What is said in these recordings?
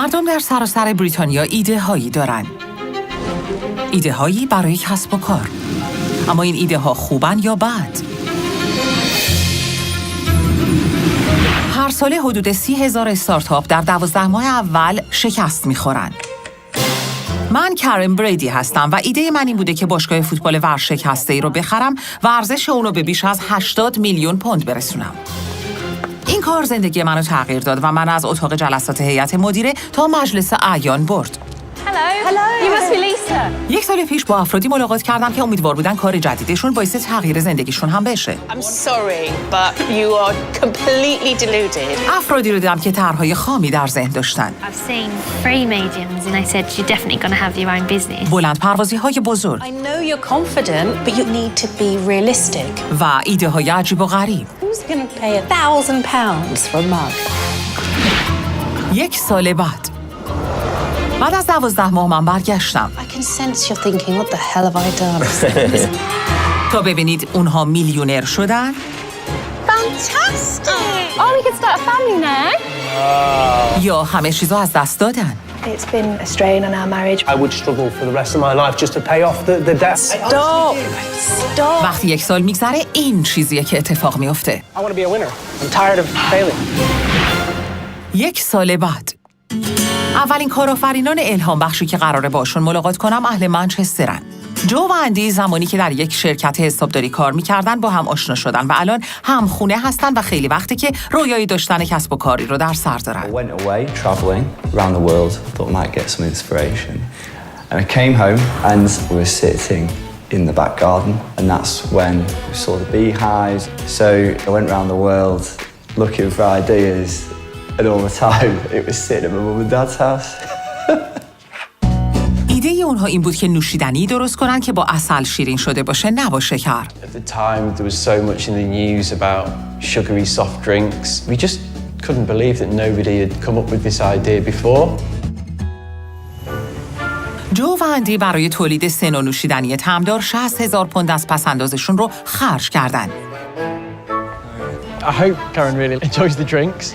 مردم در سراسر بریتانیا ایده هایی دارن. ایده هایی برای کسب و کار. اما این ایده ها خوبن یا بد؟ هر ساله حدود 30,000 استارتاپ در 12 ماه اول شکست میخورن. من کرن بریدی هستم و ایده من این بوده که باشگاه فوتبال ورشکسته‌ای رو بخرم و ارزش اون رو به بیش از 80 میلیون پوند برسونم. این کار زندگی منو تغییر داد و من از اتاق جلسات هیئت مدیره تا مجلس اعیان برد. You must be Lisa. یک سال پیش با افرادی ملاقات کردم که امیدوار بودن کار جدیدشون باعث تغییر زندگیشون هم بشه. I'm sorry, but you are completely deluded. افرادی رو دیدم که طرحهای خامی در ذهن داشتن. I've seen frame agents and I said you're definitely going to have your own business. بلند پروازی‌های بزرگ. I know you're confident, but you need to be realistic. و ایده های عجیب و غریب. Who's going to pay £1,000 for a mug? یک سال بعد از 12 ماه من برگشتم I can sense you're thinking, what the hell have I done? تا ببینید اونها میلیونر شدن Fantastic! Oh, we could start a family now. یا همه چیزو از دست دادن. It's been a strain on our marriage. I would struggle for the rest of my life just to pay off the debt. Stop! وقتی یک سال میگذره این چیزیه که اتفاق میفته. I want to be a winner. I'm tired of failing. یک سال بعد اولین کارآفرینان الهام بخشی که قراره باشون ملاقات کنم اهل منچسترن. جو و اندی زمانی که در یک شرکت حسابداری کار میکردن با هم آشنا شدن و الان هم خونه هستن و خیلی وقتی که رویایی داشتن کسب و کاری رو در سر دارن. I went away traveling around the world. Thought I might get some inspiration. And I came home and we were sitting in the back garden and that's when we saw the beehives. So I went around the world looking for ideas and all the time it was sitting at my mum and dad's house. ایده اونها این بود که نوشیدنی درست کنن که با عسل شیرین شده باشه نه با شکر. At the time there was so much in the news about sugary soft drinks. We just couldn't believe that nobody had come up with this idea before. جو و اندی برای تولید سه نوع نوشیدنی طعمدار 60,000 پوند از پس‌اندازشون رو خرج کردن. I hope Karen really enjoys the drinks.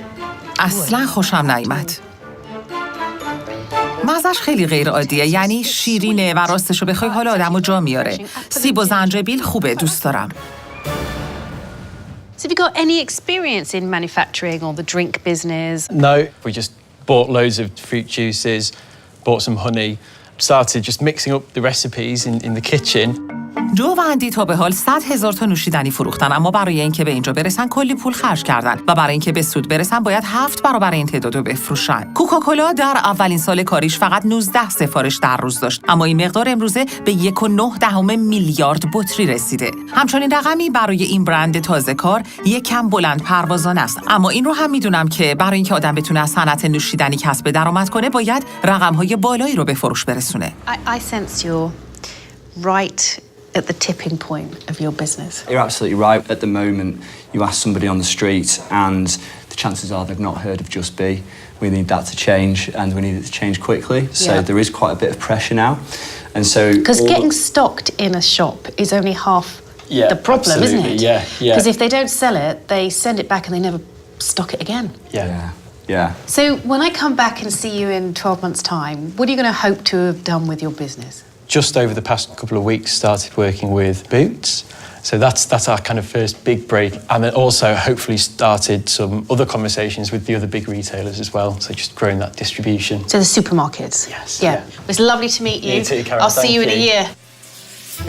اصلا خوشم نیامد. مزه‌اش خیلی غیر عادیه، یعنی شیرینه و راستشو بخوای حال آدمو جا میاره. سیب و زنجبیل خوبه، دوست دارم. So have you got any experience in manufacturing or the drink business? No, we just bought loads of fruit juices, bought some honey, started just mixing up the recipes in the kitchen. جو و اندی تا به حال 100,000 تا نوشیدنی فروختن، اما برای اینکه به اینجا برسن کلی پول خرج کردن و برای اینکه به سود برسن باید 7 برابر این تعدادو بفروشن. کوکاکولا در اولین سال کاریش فقط 19 سفارش در روز داشت، اما این مقدار امروزه به 1.9 میلیارد بطری رسیده. همچنین رقمی برای این برند تازه کار یکم بلند پروازانه است، اما این رو هم میدونم که برای اینکه آدم بتونه از صنعت نوشیدنی کسب درآمد کنه باید رقم‌های بالایی رو به فروش برسونه. I sense you're right at the tipping point of your business. You're absolutely right. At the moment, you ask somebody on the street and the chances are they've not heard of Just Be. We need that to change and we need it to change quickly. So there is quite a bit of pressure now. And so Because getting stocked in a shop is only half the problem, isn't it? Yeah. Because if they don't sell it, they send it back and they never stock it again. Yeah. So when I come back and see you in 12 months' time, what are you going to hope to have done with your business? Just over the past couple of weeks started working with Boots. So that's our kind of first big break. And then also hopefully started some other conversations with the other big retailers as well. So just growing that distribution. So the supermarkets? Yes. Yeah. It was lovely to meet you. You too, Karen. I'll see you in a year.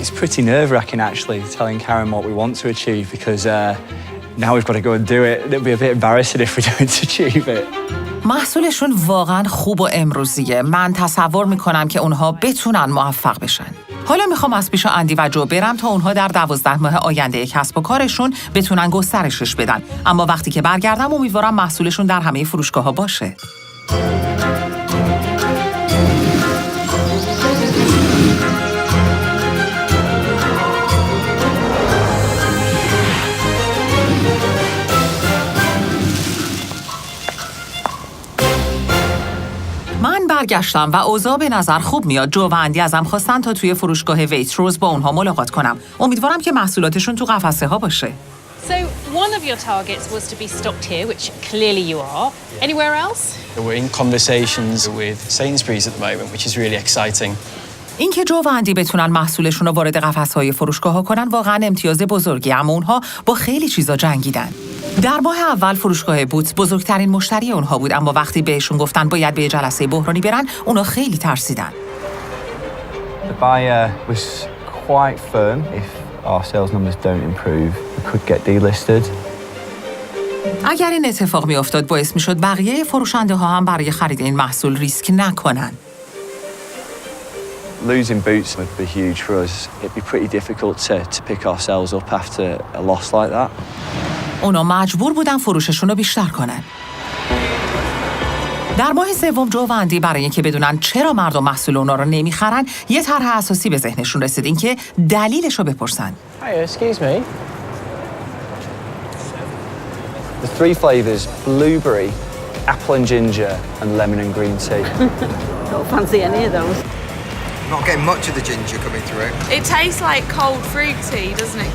It's pretty nerve-wracking actually telling Karen what we want to achieve because now we've got to go and do it. It'll be a bit embarrassing if we don't achieve it. محصولشون واقعا خوب و امروزیه. من تصور میکنم که اونها بتونن موفق بشن. حالا میخوام از پیش اندی و جو برم تا اونها در 12 ماه آینده کسب و کارشون بتونن گسترشش بدن. اما وقتی که برگردم امیدوارم محصولشون در همه فروشگاه‌ها باشه. من برگشتم و اوضاع به نظر خوب میاد. جو و اندی ازم خواستن تا توی فروشگاه ویتروز با اونها ملاقات کنم. امیدوارم که محصولاتشون تو قفسه ها باشه. So one of your targets was to be stocked here, which clearly you are. Anywhere else? We're in conversations with Sainsbury's at the moment, which is really exciting. اینکه جو و اندی بتونن محصولشون رو وارد قفس‌های فروشگاه‌ها کنن واقعاً امتیاز بزرگی، اما اونها با خیلی چیزا جنگیدن. در ماه اول فروشگاه بوتس بزرگترین مشتری اونها بود، اما وقتی بهشون گفتن باید به جلسه بحرانی برن، اونا خیلی ترسیدن. The buyer was quite firm. If our sales numbers don't improve, we could get delisted. اگر این اتفاق میافتاد باعث میشد بقیه فروشنده ها هم برای خرید این محصول ریسک نکنن. Losing boots would be huge for us. It'd be pretty difficult to pick ourselves up after a loss like that. اونا مجبور بودن فروششون رو بیشتر کنن. در ماه سوم جو و اندی برای اینکه بدونن چرا مردم محصول اونا رو نمیخرن، یه طرح اساسی به ذهنشون رسید، این که دلیلش رو بپرسن. Hey, excuse me. The three flavors: blueberry, apple and ginger, and lemon and green tea. Don't fancy any of those. Not getting much of the ginger coming through. It tastes like cold fruit tea, doesn't it?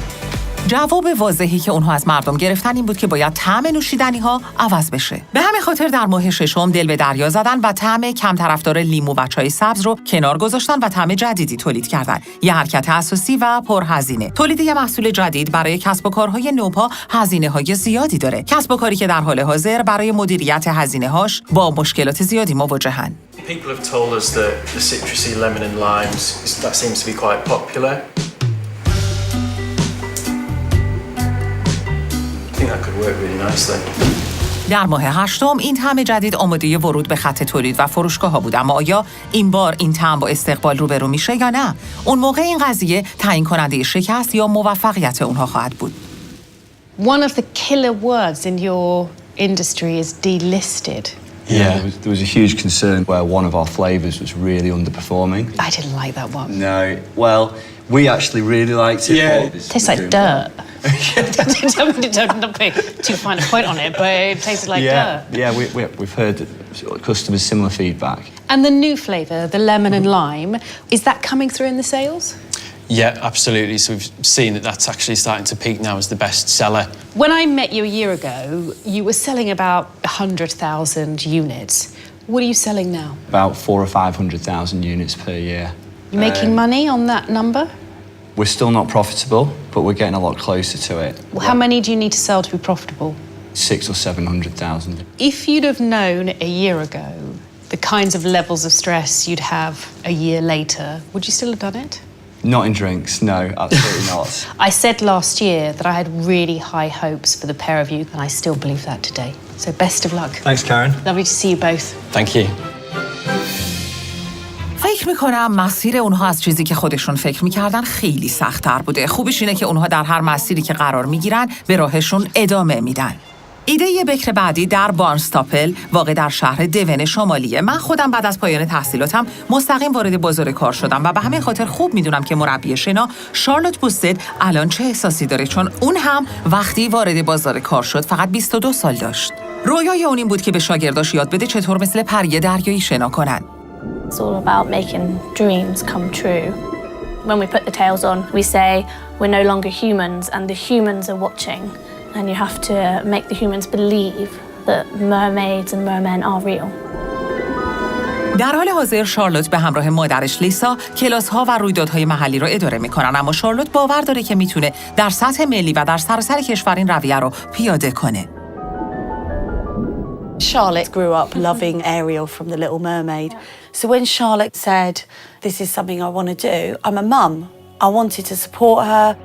جواب واضحی که اونها از مردم گرفتن این بود که باید طعم نوشیدنی ها عوض بشه. به همین خاطر در ماه ششم دل به دریا زدن و طعم کم طرفدار لیمو و چای سبز رو کنار گذاشتن و طعم جدیدی تولید کردن. یه حرکت اساسی و پرهزینه. تولید یه محصول جدید برای کسب و کارهای نوپا هزینه‌های زیادی داره. کسب و کاری که در حال حاضر برای مدیریت هزینه‌هاش با مشکلات زیادی مواجهن. People have told us that the citrusy lemon and limes, that seems to be quite popular. I think that could work really nicely. در ماه هشتم این طعم جدید آماده ورود به خط تولید و فروشگاه‌ها بود، اما آیا این بار این طعم با استقبال روبرو میشه یا نه؟ اون موقع این قضیه تعیین کننده شکست یا موفقیت اونها خواهد بود. One of the killer words in your industry is delisted. Yeah, there was a huge concern where one of our flavors was really underperforming. I didn't like that one. No, well, we actually really liked it. Yeah. It tastes like dirt. Don't put too fine a point on it, but it tasted like dirt. Yeah, we've heard customers similar feedback. And the new flavour, the lemon and lime, is that coming through in the sales? Yeah, absolutely. So we've seen that that's actually starting to peak now as the best seller. When I met you a year ago, you were selling about 100,000 units. What are you selling now? About 400,000 or 500,000 units per year. You making money on that number? We're still not profitable, but we're getting a lot closer to it. Well, how many do you need to sell to be profitable? 600,000 or 700,000. If you'd have known a year ago the kinds of levels of stress you'd have a year later, would you still have done it? Not in drinks, no, absolutely not. I said last year that I had really high hopes for the pair of you, and I still believe that today. So best of luck. Thanks, Karen. Lovely to see you both. Thank you. فکر میکنم مسیر اونها از چیزی که خودشون فکر میکردن خیلی سخت‌تر بوده. خوبیش اینه که اونها در هر مسیری که قرار میگیرن به راهشون ادامه میدن. ایده بکر بعدی در بارنستاپل واقع در شهر دون شمالیه. من خودم بعد از پایان تحصیلاتم مستقیم وارد بازار کار شدم و به همین خاطر خوب میدونم که مربی شنا شارلوت بوستد الان چه احساسی داره، چون اون هم وقتی وارد بازار کار شد فقط 22 سال داشت. رویای اون این بود که به شاگرداش یاد بده چطور مثل پری دریایی شنا کنن. It's all about making dreams come true. When we put the tails on, we say we're no longer humans and the humans are watching. And you have to make the humans believe that mermaids and mermen are real. در حال حاضر شارلوت به همراه مادرش لیسا کلاس‌ها و رویدادهای محلی رو اداره می‌کنن، اما شارلوت باور داره که میتونه در سطح ملی و در سراسر کشور این رویه رو پیاده کنه. Charlotte grew up loving Ariel from The Little Mermaid. So when Charlotte said, this is something I want to do, I'm a mum. I wanted to support her.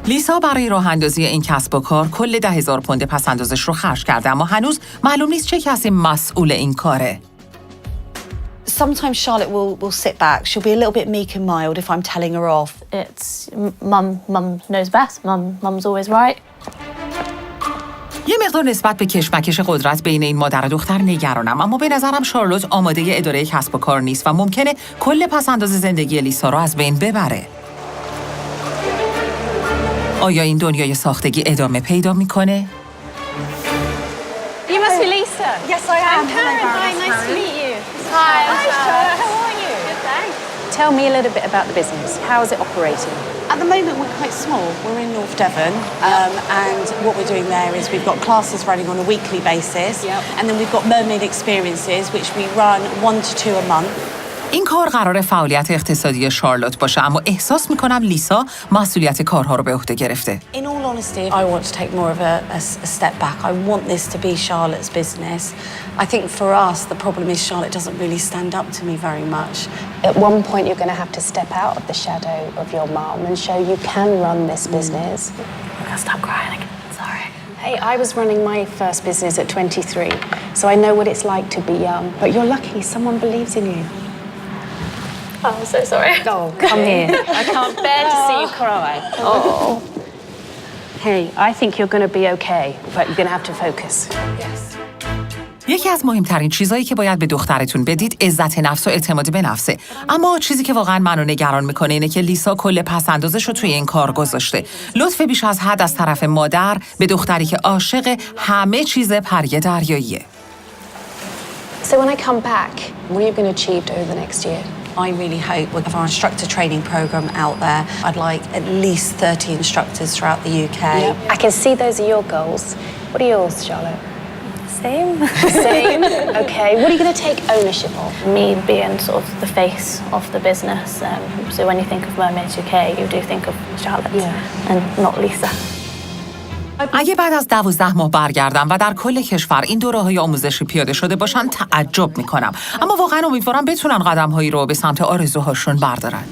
لیسا برای راه اندازی این کسب و کار کل 10,000 پوند پس‌اندازش رو خرج کرده، اما هنوز معلوم نیست چه کسی مسئول این کاره. Sometimes Charlotte will sit back. She'll be a little bit meek and mild if I'm telling her off. It's mum knows best. Mum's always right. یه مقدار نسبت به کشمکش قدرت بین این مادر و دختر نگرانم، اما به نظرم شارلوت آماده اداره کسب و کار نیست و ممکنه کل پس‌انداز زندگی لیسا رو از بین ببره. آیا این دنیای ساختگی ادامه پیدا میکنه؟ You must be Lisa. Yes, I am. I'm Karen. Hi, nice to meet you. Hi, Charlotte. How are you? Good, thanks. tell me a little bit about the business. How is it operating? At the moment, we're quite small. We're in North Devon, and what we're doing there is we've got classes running on a weekly basis, and then we've got mermaid experiences, which we run 1 to 2 a month. این کار قرار فعالیت اقتصادی شارلوت باشه، اما احساس میکنم لیسا مسئولیت کارها رو به عهده گرفته. In all honesty, I want to take more of a step back. I want this to be Charlotte's business. I think for us, the problem is Charlotte doesn't really stand up to me very much. At one point, you're going to have to step out of the shadow of your mum and show you can run this business. I'm gonna stop crying again. Sorry. Hey, I was running my first business at 23, so I know what it's like to be young. But you're lucky someone believes in you. Oh, I'm so sorry. Oh, come here. I can't bear to see you cry. Oh. Hey, I think you're going to be okay, but you're going to have to focus. Yes. یکی از مهمترین چیزایی که باید به دخترتون بدید عزت نفس و اعتماد به نفسه. اما چیزی که واقعا منو نگران میکنه اینه که لیسا کل پس‌اندازش رو توی این کار گذاشته. لطف بیش از حد از طرف مادر به دختری که عاشق همه چیز پری دریاییه. So when I come back, what are you going to achieve over the next year? I really hope we'll have our instructor training program out there. I'd like at least 30 instructors throughout the UK. I can see those are your goals. What are yours, Charlotte? Same. Same? Okay. What are you going to take ownership of? Me being sort of the face of the business. So when you think of Mermaids UK, you do think of Charlotte and not Lisa. اگه بعد از 12 ماه برگردم و در کل کشور این دوره‌های آموزشی پیاده شده باشن تعجب میکنم، اما واقعا امیدوارم بتونن قدم‌هایی رو به سمت آرزوهاشون بردارن.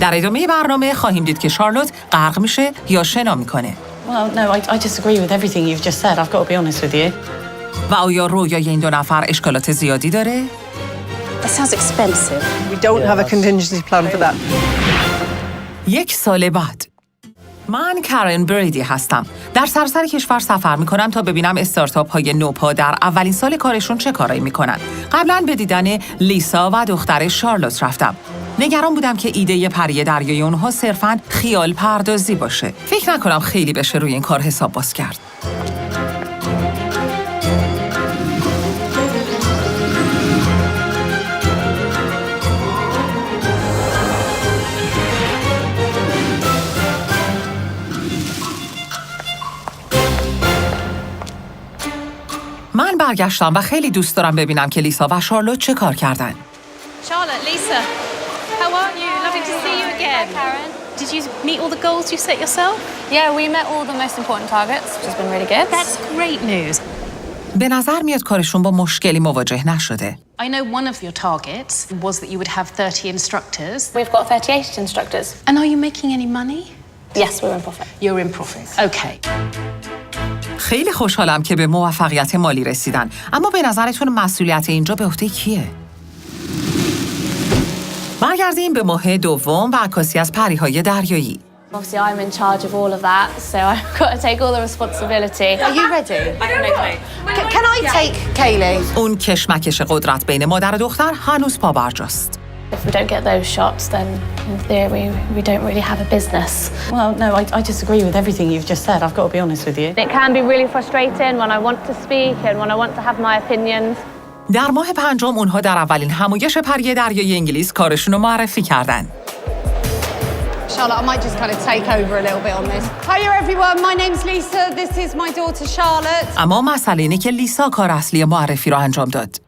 در ادامه برنامه خواهیم دید که شارلوت غرق میشه یا شنا میکنه. Well, no, I disagree with everything you've just said. I've got to be honest with you. و آیا رویای این دو نفر اشکالات زیادی داره؟ That sounds expensive. We don't have a contingency plan for that. 1 سال بعد من کارن بریدی هستم. در سراسر کشور سفر میکنم تا ببینم استارتاپ های نوپا در اولین سال کارشون چه کارایی میکنن. قبلا به دیدن لیسا و دختر شارلوت رفتم. نگران بودم که ایده پری دریایی اونها صرفاً خیال پردازی باشه. فکر نکنم خیلی بشه روی این کار حساب باز کرد. من برگشتم و خیلی دوست دارم ببینم که لیسا و شارلوت چه کار کردن. Charlotte, Lisa, how are you? Lovely to see you again. Hi, Karen. Did you meet all the goals you set yourself? Yeah, we met all the most important targets, which has been really good. That's great news. به نظر میاد کارشون با مشکلی مواجه نشده. I know one of your targets was that you would have 30 instructors. We've got 38 instructors. And are you making any money? Yes, we're in profit. You're in profit. Okay. خیلی خوشحالم که به موفقیت مالی رسیدن، اما به نظرتون مسئولیت اینجا به عهده کیه؟ برگردیم به ماه دوم و عکاسی از پریهای دریایی. Obviously, I'm in charge of all of that, so I've got to take all the responsibility. Are you ready? I don't know. Can I take Kaylee? اون کشمکش قدرت بین مادر و دختر هنوز پابرجاست. If we don't get those shots, then in theory, we don't really have a business. Well, no, I disagree with everything you've just said. I've got to be honest with you. It can be really frustrating when I want to speak and when I want to have my opinions. در ماه پنجم اونها در اولین همایش پری دریایی انگلیس کارشون رو معرفی کردن. Charlotte, I might just kind of take over a little bit on this. Hiya everyone, my name's Lisa. This is my daughter Charlotte. اما مسئله اینه که لیسا کار اصلی معرفی رو انجام داد.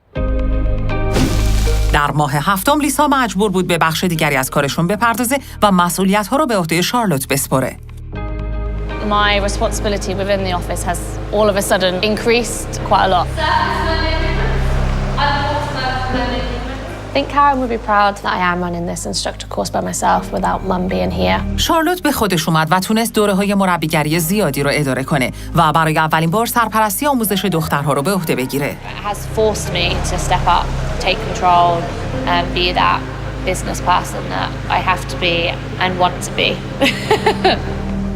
در ماه هفتم لیسا مجبور بود به بخش دیگری از کارشون بپردازه و مسئولیت‌ها رو به عهده شارلوت بسپره. My responsibility within the office has all of a sudden increased quite a lot. I think Karen would be proud that I am running this instructor course by myself without mum being here. شارلوت به خودش اومد و تونست دوره‌های مربیگری زیادی رو اداره کنه و برای اولین بار سرپرستی آموزش دخترها رو به عهده بگیره. It has forced me to step up, take control and be that business person that I have to be and want to be.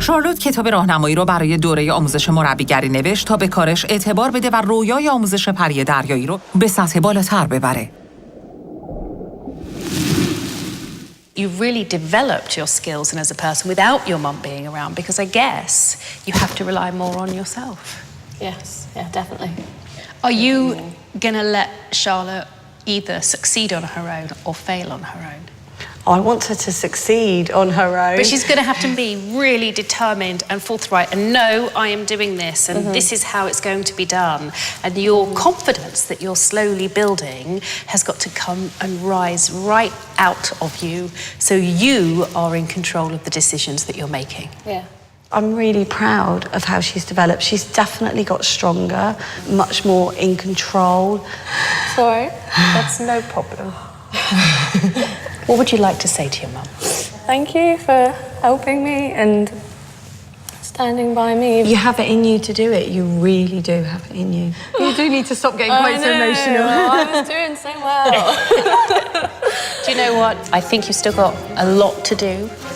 شارلوت کتاب راهنمایی رو برای دوره آموزش مربیگری نوشت تا به کارش اعتبار بده و رویای آموزش پری دریایی رو به سطح بالاتر ببره. You really developed your skills and as a person without your mum being around, because I guess you have to rely more on yourself. Yes, yeah, definitely. Are you going to let Charlotte either succeed on her own or fail on her own? I want her to succeed on her own. But she's going to have to be really determined and forthright and know I am doing this and this is how it's going to be done. And your confidence that you're slowly building has got to come and rise right out of you so you are in control of the decisions that you're making. Yeah. I'm really proud of how she's developed. She's definitely got stronger, much more in control. Sorry, that's no problem. What would you like to say to your mum? Thank you for helping me and standing by me. You have it in you to do it. You really do have it in you. You do need to stop getting quite so emotional. I was doing so well. Do you know what? I think you've still got a lot to do.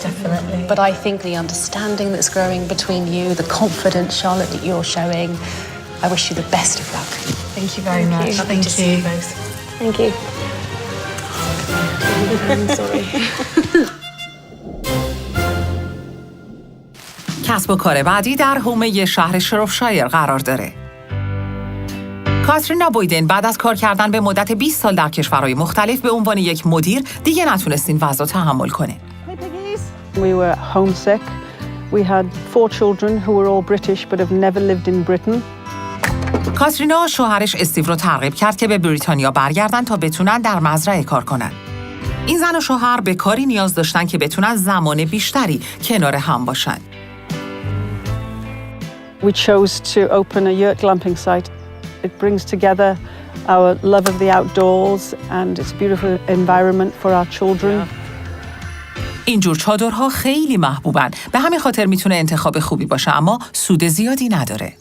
Definitely. But I think the understanding that's growing between you, the confidence, Charlotte, that you're showing, I wish you the best of luck. Thank you very much. Lovely to see you both. Thank you. I'm sorry. کسب و کار بعدی در حومه شهر شرفشایر قرار داره. کاترینا بویدن بعد از کار کردن به مدت 20 سال در کشورهای مختلف به عنوان یک مدیر دیگه نتونست این وضع تحمل کنه. We were homesick. We had 4 children who were all British but have never lived in Britain. کاترینا شوهرش استیو رو ترغیب کرد که به بریتانیا برگردن تا بتونن در مزرعه کار کنن. این زن و شوهر به کاری نیاز داشتن که بتونن زمان بیشتری کنار هم باشن. We chose to open a yurt glamping site. It brings together our love of the outdoors and it's a beautiful environment for our children. اینجور چادرها خیلی محبوبن. به همین خاطر میتونه انتخاب خوبی باشه اما سود زیادی نداره.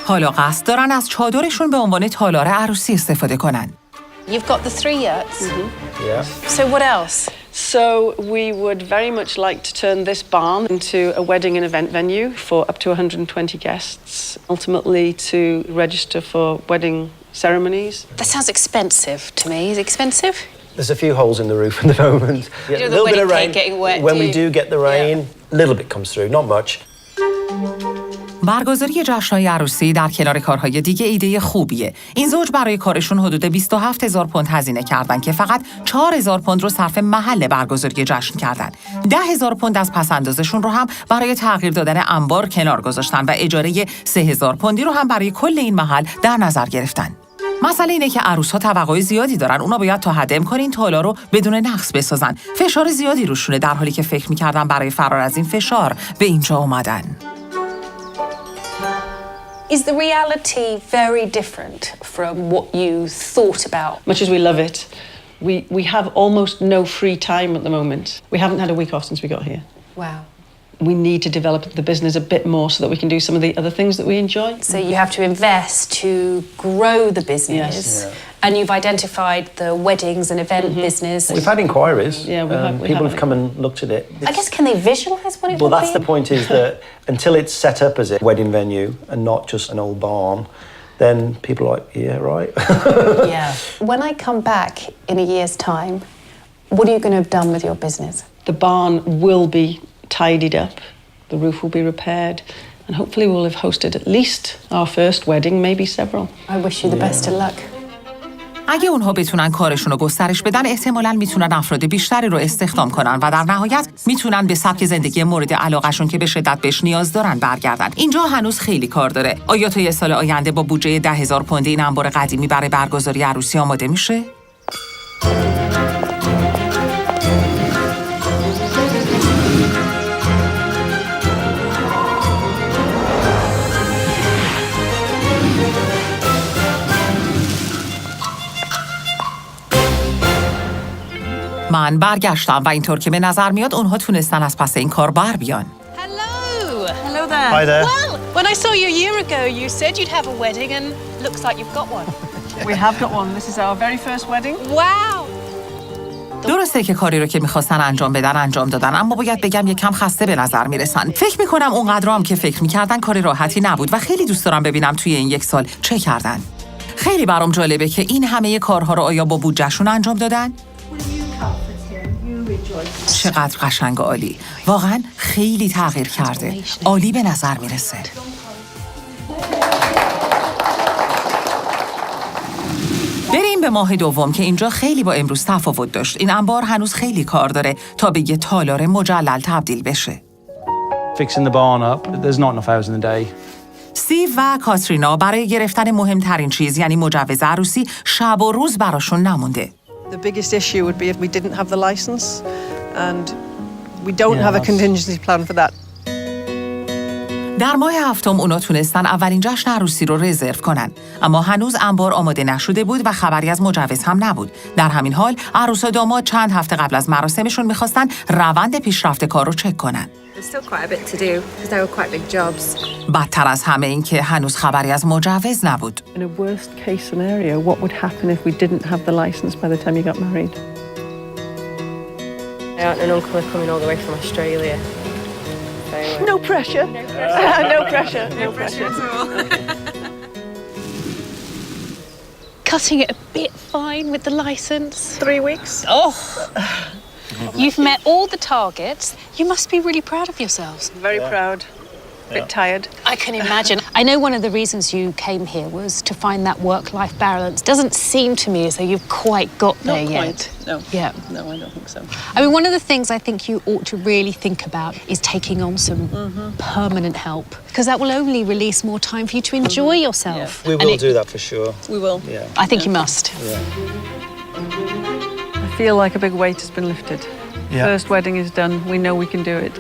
حالا قصد دارن از چادرشون به عنوان تالار عروسی استفاده کنن. You've got the 3 yurts. Yeah. So what else? So we would very much like to turn this barn into a wedding and event venue for up to 120 guests, ultimately to register for wedding ceremonies. That sounds expensive to me. Is it expensive? There's a few holes in the roof at the moment. You know, the wedding cake getting wet, When we do get the rain, a little bit comes through, not much. برگزاری جشن‌های عروسی در کنار کارهای دیگه ایده خوبیه. این زوج برای کارشون حدود 27,000 پوند هزینه کردن که فقط 4,000 پوند رو صرف محل برگزاری جشن کردن. 10,000 پوند از پس‌اندازشون رو هم برای تغییر دادن انبار کنار گذاشتن و اجاره 3,000 پوندی رو هم برای کل این محل در نظر گرفتن. مسئله اینه که عروس‌ها توقع زیادی دارن. اونا باید تا حد امکان این تالا رو بدون نقص بسازن. فشار زیادی روشونه در حالی که فکر می‌کردن برای فرار از این فشار به اینجا اومدن. Is the reality very different from what you thought about? Much as we love it, we have almost no free time at the moment. We haven't had a week off since we got here. Wow. We need to develop the business a bit more so that we can do some of the other things that we enjoy. So you have to invest to grow the business. Yes. Yeah. And you've identified the weddings and event business. We've had inquiries. Yeah, people have come and looked at it. I guess, can they visualise what it Well, would that's be? the point, is that until it's set up as a wedding venue and not just an old barn, then people are like, yeah, right. Yeah. When I come back in a year's time, what are you going to have done with your business? The barn will be tidied up, the roof will be repaired, and hopefully we'll have hosted at least our first wedding, maybe several. I wish you the best of luck. اگه اونها بتونن کارشون رو گسترش بدن احتمالاً میتونن افراد بیشتری رو استخدام کنن و در نهایت میتونن به سبک زندگی مورد علاقهشون که به شدت بهش نیاز دارن برگردن. اینجا هنوز خیلی کار داره. آیا تا یه سال آینده با بودجه 10,000 پوند این انبار قدیمی برای برگزاری عروسی آماده میشه؟ من برگشتم و اینطور که به نظر میاد اونها تونستن از پس این کار بر بیان. Hello. Hello there. Hi there. Well, when I saw you a year ago, you said you'd have a wedding, and looks like you've got one. We have got one. This is our very first wedding. Wow. درسته که کاری رو که میخواستن انجام بدن انجام دادن، اما باید بگم یکم خسته به نظر میرسن. فکر میکنم اونقدر هم که فکر میکردن کار راحتی نبود و خیلی دوست دارم ببینم توی این 1 سال چه کردن. خیلی برام جالبه که این همه کارها رو آیا با بودجهشون انجام دادن؟ چقدر قشنگ و عالی. واقعا خیلی تغییر کرده. عالی به نظر میرسه. بریم به ماه دوم که اینجا خیلی با امروز تفاوت داشت. این انبار هنوز خیلی کار داره تا به یه تالار مجلل تبدیل بشه. Fixing the barn up, there's not enough hours in the day. استیو و کاترینا برای گرفتن مهمترین چیز یعنی مجوز عروسی شب و روز براشون نمونده. The biggest issue would be if we didn't have the license and we don't have a contingency plan for that. در ماه هفتم اونا تونستن اولین جشن عروسی رو رزرو کنن، اما هنوز انبار آماده نشده بود و خبری از مجوز هم نبود. در همین حال عروس و داماد چند هفته قبل از مراسمشون میخواستن روند پیشرفت کار رو چک کنن. بدتر از همه این که هنوز خبری از مجوز نبود. In a worst case scenario, what would happen if we didn't have the license by the time you got married? My aunt and uncle are coming all the way from Australia. No pressure. No pressure. No pressure. Cutting it a bit fine with the license. 3 weeks. Oh. You've met all the targets. You must be really proud of yourselves. Very proud. Bit tired. I can imagine. I know one of the reasons you came here was to find that work-life balance. Doesn't seem to me as though you've quite got there Not yet. quite. No. Yeah. No, I don't think so. I mean, one of the things I think you ought to really think about is taking on some permanent help, because that will only release more time for you to enjoy yourself. We will do that for sure. We will. Yeah. I think you must. I feel like a big weight has been lifted. Yeah. First wedding is done. We know we can do it.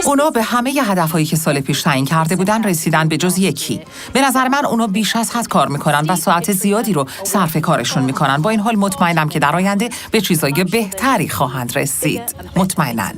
اونا به همه ی هدفهایی که سال پیش تعیین کرده بودن رسیدن به جز یکی. به نظر من اونا بیش از حد کار میکنن و ساعت زیادی رو صرف کارشون میکنن. با این حال مطمئنم که در آینده به چیزای بهتری خواهند رسید. مطمئناً.